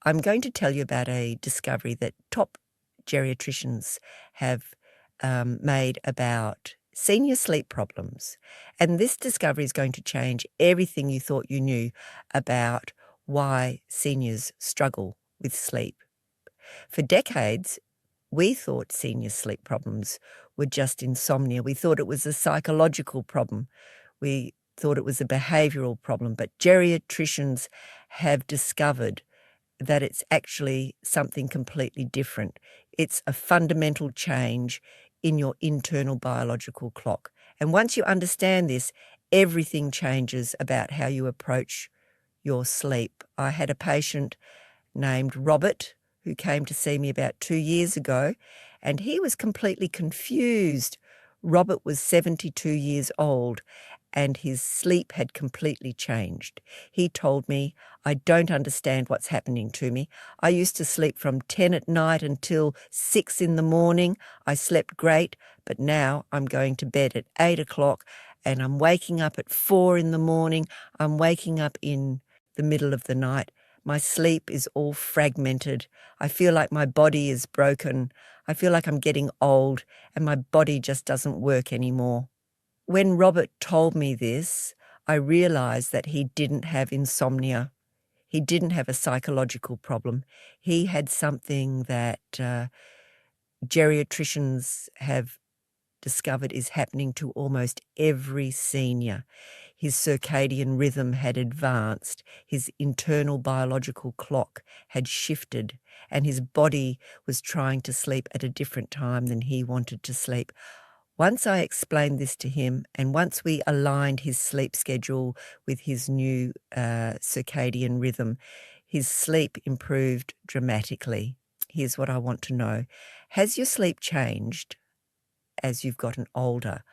I'm going to tell you about a discovery that top geriatricians have made about senior sleep problems. And this discovery is going to change everything you thought you knew about why seniors struggle with sleep. For decades, we thought senior sleep problems were just insomnia. We thought it was a psychological problem. We thought it was a behavioural problem. But geriatricians have discovered that it's actually something completely different. It's a fundamental change in your internal biological clock. And once you understand this, everything changes about how you approach your sleep. I had a patient named Robert who came to see me about 2 years ago, and he was completely confused. Robert was 72 years old, and his sleep had completely changed. He told me, "I don't understand what's happening to me. I used to sleep from 10 at night until 6 in the morning. I slept great, but now I'm going to bed at 8 o'clock, and I'm waking up at 4 in the morning. I'm waking up in the middle of the night. My sleep is all fragmented. I feel like my body is broken. I feel like I'm getting old, and my body just doesn't work anymore." When Robert told me this, I realised that he didn't have insomnia. He didn't have a psychological problem. He had something that geriatricians have discovered is happening to almost every senior. His circadian rhythm had advanced, his internal biological clock had shifted, and his body was trying to sleep at a different time than he wanted to sleep. Once I explained this to him, and once we aligned his sleep schedule with his new circadian rhythm, his sleep improved dramatically. Here's what I want to know. Has your sleep changed as you've gotten older?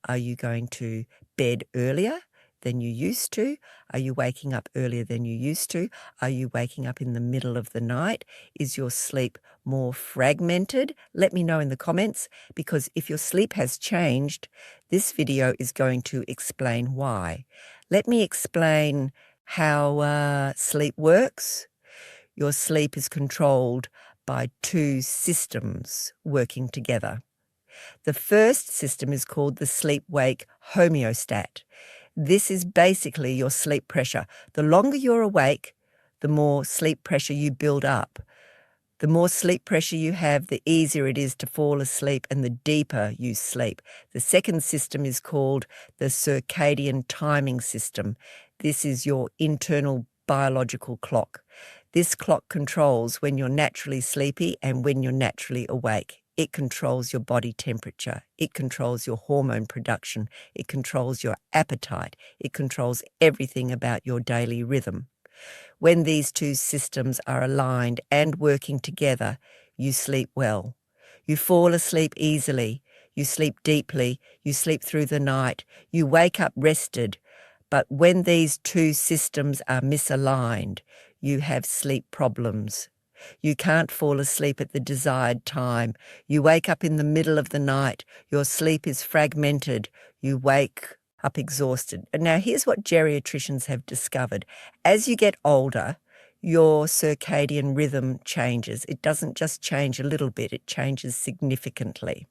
Are you going to bed earlier than you used to? Are you waking up earlier than you used to? Are you waking up in the middle of the night? Is your sleep more fragmented? Let me know in the comments, because if your sleep has changed, this video is going to explain why. Let me explain how sleep works. Your sleep is controlled by two systems working together. The first system is called the sleep-wake homeostat. This is basically your sleep pressure. The longer you're awake, the more sleep pressure you build up. The more sleep pressure you have, the easier it is to fall asleep and the deeper you sleep. The second system is called the circadian timing system. This is your internal biological clock. This clock controls when you're naturally sleepy and when you're naturally awake. It controls your body temperature. It controls your hormone production. It controls your appetite. It controls everything about your daily rhythm. When these two systems are aligned and working together, you sleep well. You fall asleep easily. You sleep deeply. You sleep through the night. You wake up rested. But when these two systems are misaligned, you have sleep problems. You can't fall asleep at the desired time. You wake up in the middle of the night. Your sleep is fragmented. You wake up exhausted. And now here's what geriatricians have discovered. As you get older, your circadian rhythm changes. It doesn't just change a little bit, it changes significantly.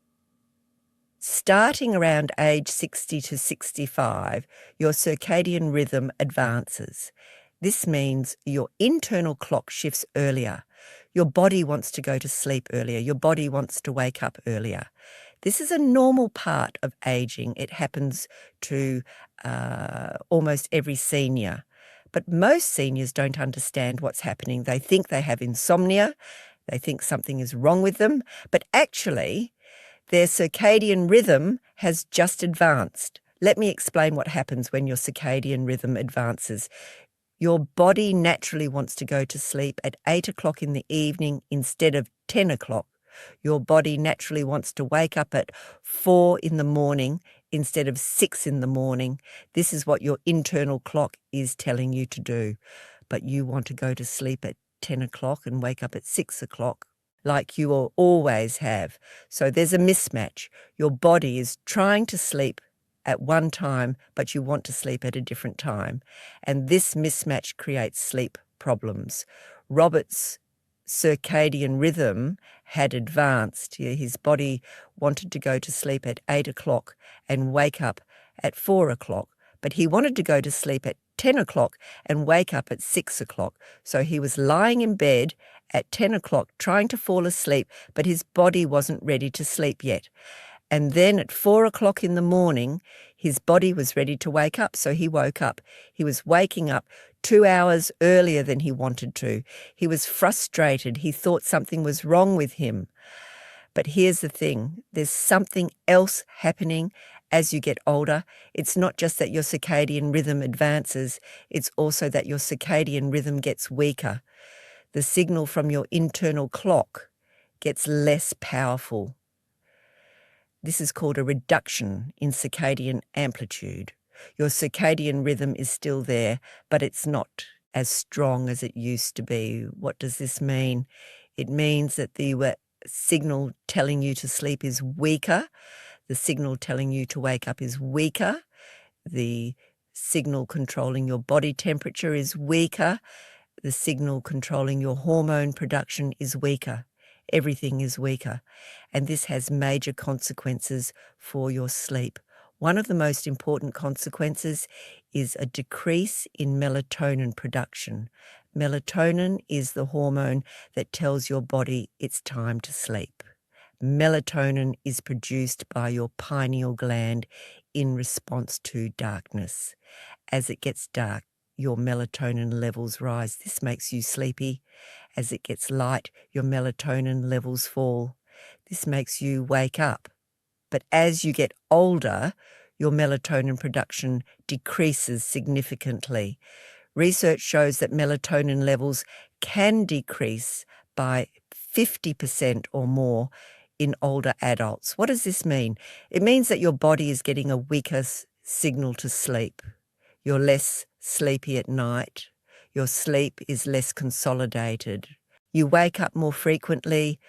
Starting around age 60 to 65, your circadian rhythm advances. This means your internal clock shifts earlier. Your body wants to go to sleep earlier. Your body wants to wake up earlier. This is a normal part of aging. It happens to almost every senior. But most seniors don't understand what's happening. They think they have insomnia. They think something is wrong with them. But actually, their circadian rhythm has just advanced. Let me explain what happens when your circadian rhythm advances. Your body naturally wants to go to sleep at 8 o'clock in the evening instead of 10 o'clock. Your body naturally wants to wake up at 4 in the morning instead of 6 in the morning. This is what your internal clock is telling you to do. But you want to go to sleep at 10 o'clock and wake up at 6 o'clock, like you will always have. So there's a mismatch. Your body is trying to sleep at one time, but you want to sleep at a different time. And this mismatch creates sleep problems. Robert's circadian rhythm had advanced. His body wanted to go to sleep at 8 o'clock and wake up at 4 o'clock, but he wanted to go to sleep at 10 o'clock and wake up at 6 o'clock. So he was lying in bed at 10 o'clock trying to fall asleep, but his body wasn't ready to sleep yet. And then at 4 o'clock in the morning, his body was ready to wake up, so he woke up. He was waking up 2 hours earlier than he wanted to. He was frustrated. He thought something was wrong with him. But here's the thing. There's something else happening as you get older. It's not just that your circadian rhythm advances. It's also that your circadian rhythm gets weaker. The signal from your internal clock gets less powerful. This is called a reduction in circadian amplitude. Your circadian rhythm is still there, but it's not as strong as it used to be. What does this mean? It means that the signal telling you to sleep is weaker. The signal telling you to wake up is weaker. The signal controlling your body temperature is weaker. The signal controlling your hormone production is weaker. Everything is weaker, and this has major consequences for your sleep. One of the most important consequences is a decrease in melatonin production. Melatonin is the hormone that tells your body it's time to sleep. Melatonin is produced by your pineal gland in response to darkness. As it gets dark, your melatonin levels rise. This makes you sleepy. As it gets light, your melatonin levels fall. This makes you wake up. But as you get older, your melatonin production decreases significantly. Research shows that melatonin levels can decrease by 50% or more in older adults. What does this mean? It means that your body is getting a weaker signal to sleep. You're less sleepy at night. Your sleep is less consolidated. You wake up more frequently.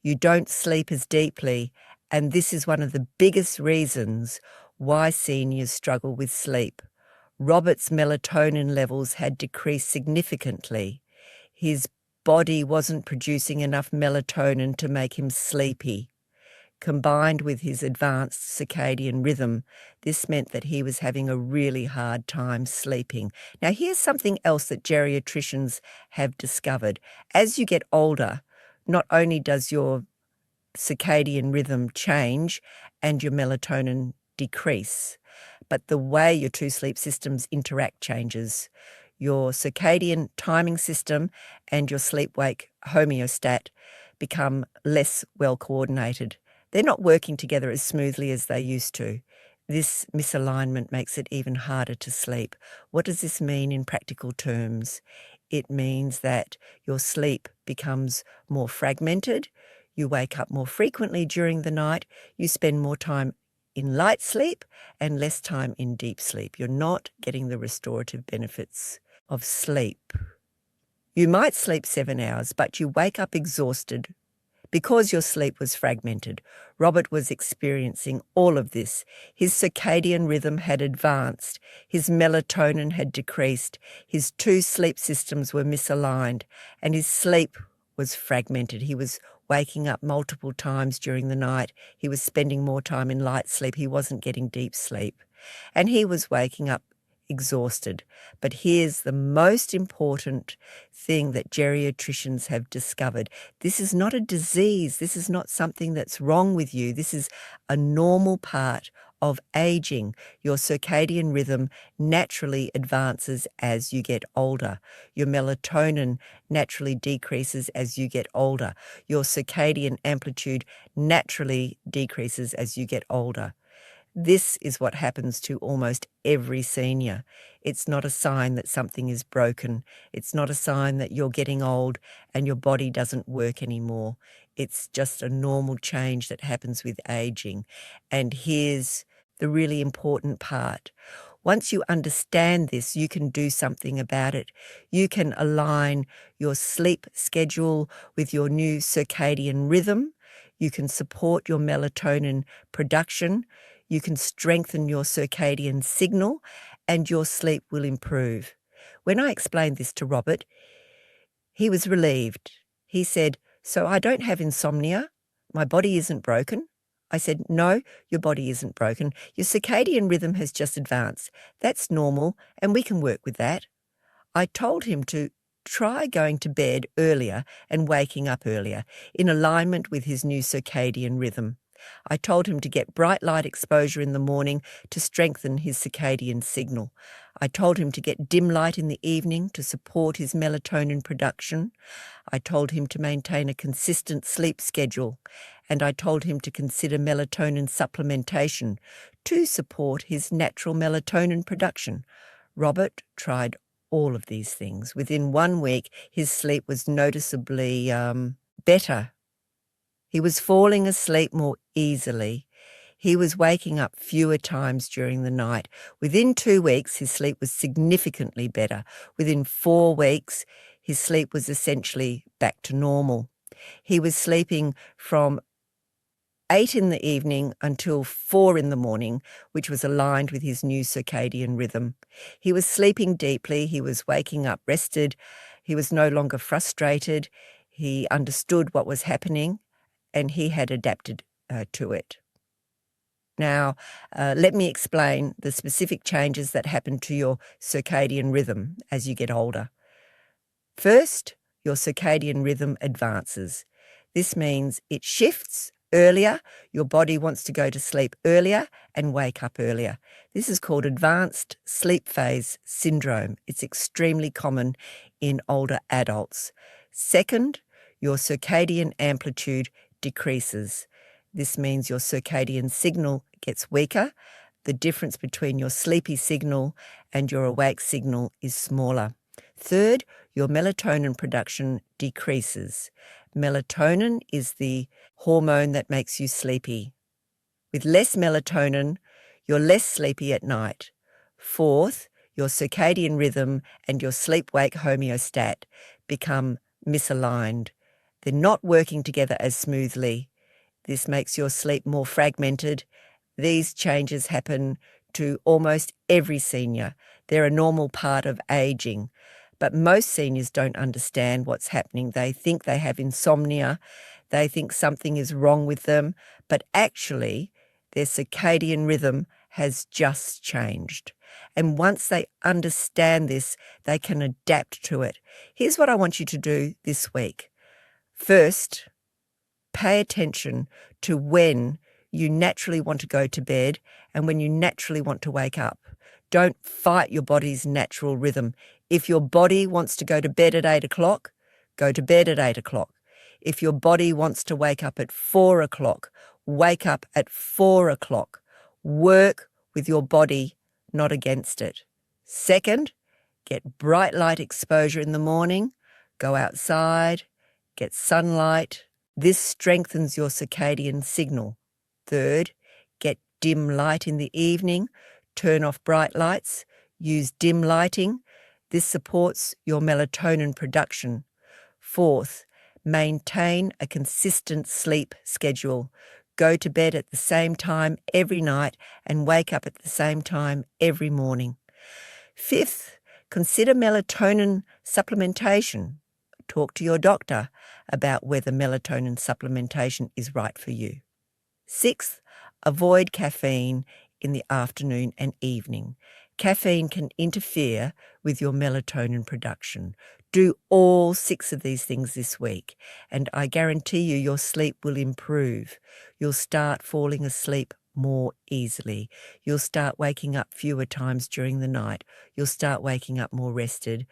You don't sleep as deeply. And this is one of the biggest reasons why seniors struggle with sleep. Robert's melatonin levels had decreased significantly. His body wasn't producing enough melatonin to make him sleepy. Combined with his advanced circadian rhythm, this meant that he was having a really hard time sleeping. Now, here's something else that geriatricians have discovered. As you get older, not only does your circadian rhythm change and your melatonin decrease, but the way your two sleep systems interact changes. Your circadian timing system and your sleep-wake homeostat become less well coordinated. They're not working together as smoothly as they used to. This misalignment makes it even harder to sleep. What does this mean in practical terms? It means that your sleep becomes more fragmented. You wake up more frequently during the night. You spend more time in light sleep and less time in deep sleep. You're not getting the restorative benefits of sleep. You might sleep 7 hours, but you wake up exhausted because your sleep was fragmented. Robert was experiencing all of this. His circadian rhythm had advanced. His melatonin had decreased. His two sleep systems were misaligned, and his sleep was fragmented. He was waking up multiple times during the night. He was spending more time in light sleep. He wasn't getting deep sleep. And he was waking up exhausted. But here's the most important thing that geriatricians have discovered. This is not a disease. This is not something that's wrong with you. This is a normal part of aging. Your circadian rhythm naturally advances as you get older. Your melatonin naturally decreases as you get older. Your circadian amplitude naturally decreases as you get older. This is what happens to almost every senior. It's not a sign that something is broken. It's not a sign that you're getting old and your body doesn't work anymore. It's just a normal change that happens with aging. And here's the really important part. Once you understand this, you can do something about it. You can align your sleep schedule with your new circadian rhythm. You can support your melatonin production. You can strengthen your circadian signal, and your sleep will improve. When I explained this to Robert, He was relieved. He said, "So I don't have insomnia? My body isn't broken?" I said, "No, your body isn't broken. Your circadian rhythm has just advanced. That's normal, and we can work with that." I told him to try going to bed earlier and waking up earlier, in alignment with his new circadian rhythm. I told him to get bright light exposure in the morning to strengthen his circadian signal. I told him to get dim light in the evening to support his melatonin production. I told him to maintain a consistent sleep schedule, and I told him to consider melatonin supplementation to support his natural melatonin production. Robert tried all of these things. Within 1 week, his sleep was noticeably better. He was falling asleep more easily. He was waking up fewer times during the night. Within 2 weeks, his sleep was significantly better. Within 4 weeks, his sleep was essentially back to normal. He was sleeping from 8 in the evening until 4 in the morning, which was aligned with his new circadian rhythm. He was sleeping deeply. He was waking up rested. He was no longer frustrated. He understood what was happening, and he had adapted to it. Now, let me explain the specific changes that happen to your circadian rhythm as you get older. First, your circadian rhythm advances. This means it shifts earlier. Your body wants to go to sleep earlier and wake up earlier. This is called advanced sleep phase syndrome. It's extremely common in older adults. Second, your circadian amplitude decreases. This means your circadian signal gets weaker. The difference between your sleepy signal and your awake signal is smaller. Third, your melatonin production decreases. Melatonin is the hormone that makes you sleepy. With less melatonin, you're less sleepy at night. Fourth, your circadian rhythm and your sleep-wake homeostat become misaligned. They're not working together as smoothly. This makes your sleep more fragmented. These changes happen to almost every senior. They're a normal part of aging. But most seniors don't understand what's happening. They think they have insomnia. They think something is wrong with them. But actually, their circadian rhythm has just changed. And once they understand this, they can adapt to it. Here's what I want you to do this week. First, pay attention to when you naturally want to go to bed and when you naturally want to wake up. Don't fight your body's natural rhythm. If your body wants to go to bed at 8 o'clock, go to bed at 8 o'clock. If your body wants to wake up at 4 o'clock, wake up at 4 o'clock. Work with your body, not against it. Second, get bright light exposure in the morning. Go outside, get sunlight. This strengthens your circadian signal. Third, get dim light in the evening. Turn off bright lights. Use dim lighting. This supports your melatonin production. Fourth, maintain a consistent sleep schedule. Go to bed at the same time every night and wake up at the same time every morning. Fifth, consider melatonin supplementation. Talk to your doctor about whether melatonin supplementation is right for you. Sixth, avoid caffeine in the afternoon and evening. Caffeine can interfere with your melatonin production. Do all 6 of these things this week, and I guarantee you your sleep will improve. You'll start falling asleep more easily. You'll start waking up fewer times during the night. You'll start waking up more rested.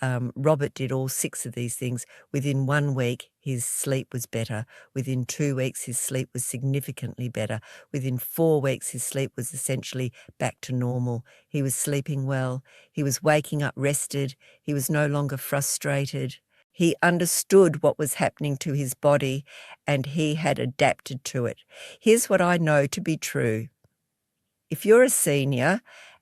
Robert did all 6 of these things. Within 1 week, his sleep was better. Within 2 weeks, his sleep was significantly better. Within 4 weeks, his sleep was essentially back to normal. He was sleeping well. He was waking up rested. He was no longer frustrated. He understood what was happening to his body, and he had adapted to it. Here's what I know to be true. If you're a senior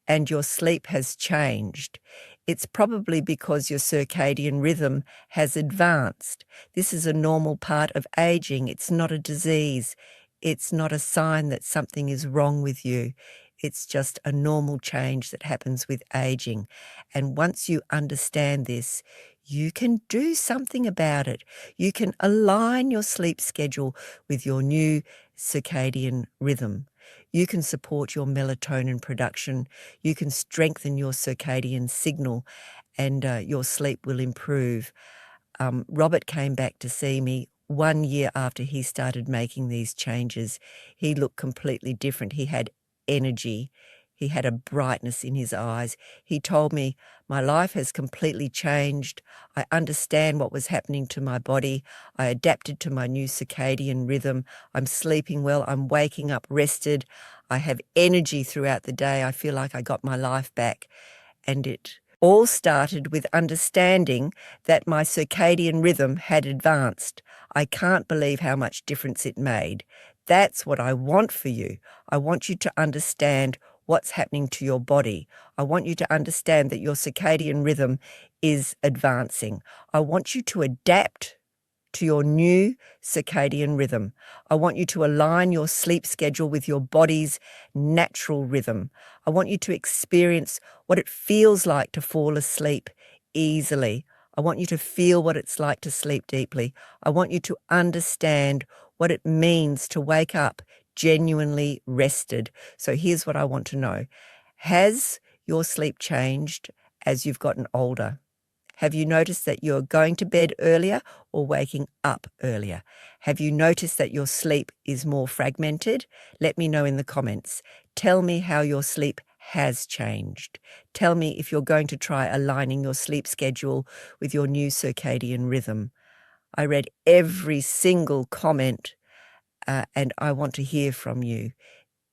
and your sleep has changed, it's probably because your circadian rhythm has advanced. This is a normal part of aging. It's not a disease. It's not a sign that something is wrong with you. It's just a normal change that happens with aging. And once you understand this, you can do something about it. You can align your sleep schedule with your new circadian rhythm. You can support your melatonin production. You can strengthen your circadian signal, and your sleep will improve. Robert came back to see me 1 year after he started making these changes. He looked completely different. He had energy. He had a brightness in his eyes. He told me, "My life has completely changed. I understand what was happening to my body. I adapted to my new circadian rhythm. I'm sleeping well. I'm waking up rested. I have energy throughout the day. I feel like I got my life back." And it all started with understanding that my circadian rhythm had advanced. I can't believe how much difference it made. That's what I want for you. I want you to understand what's happening to your body. I want you to understand that your circadian rhythm is advancing. I want you to adapt to your new circadian rhythm. I want you to align your sleep schedule with your body's natural rhythm. I want you to experience what it feels like to fall asleep easily. I want you to feel what it's like to sleep deeply. I want you to understand what it means to wake up genuinely rested. So here's what I want to know. Has your sleep changed as you've gotten older? Have you noticed that you're going to bed earlier or waking up earlier? Have you noticed that your sleep is more fragmented? Let me know in the comments. Tell me how your sleep has changed. Tell me if you're going to try aligning your sleep schedule with your new circadian rhythm. I read every single comment, and I want to hear from you.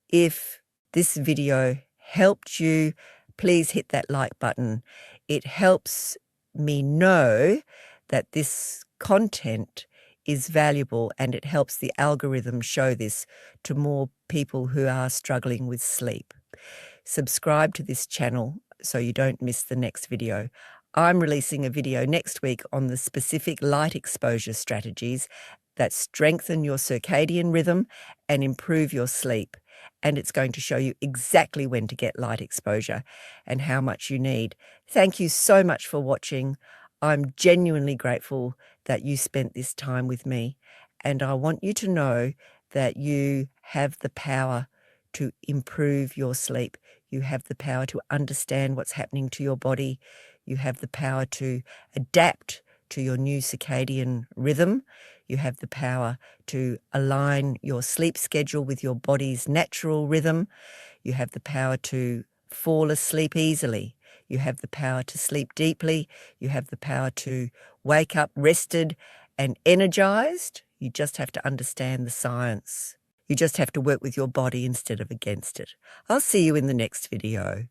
If this video helped you, please hit that like button. It helps me know that this content is valuable, and it helps the algorithm show this to more people who are struggling with sleep. Subscribe to this channel so you don't miss the next video. I'm releasing a video next week on the specific light exposure strategies that strengthen your circadian rhythm and improve your sleep. And it's going to show you exactly when to get light exposure and how much you need. Thank you so much for watching. I'm genuinely grateful that you spent this time with me. And I want you to know that you have the power to improve your sleep. You have the power to understand what's happening to your body. You have the power to adapt to your new circadian rhythm. You have the power to align your sleep schedule with your body's natural rhythm. You have the power to fall asleep easily. You have the power to sleep deeply. You have the power to wake up rested and energized. You just have to understand the science. You just have to work with your body instead of against it. I'll see you in the next video.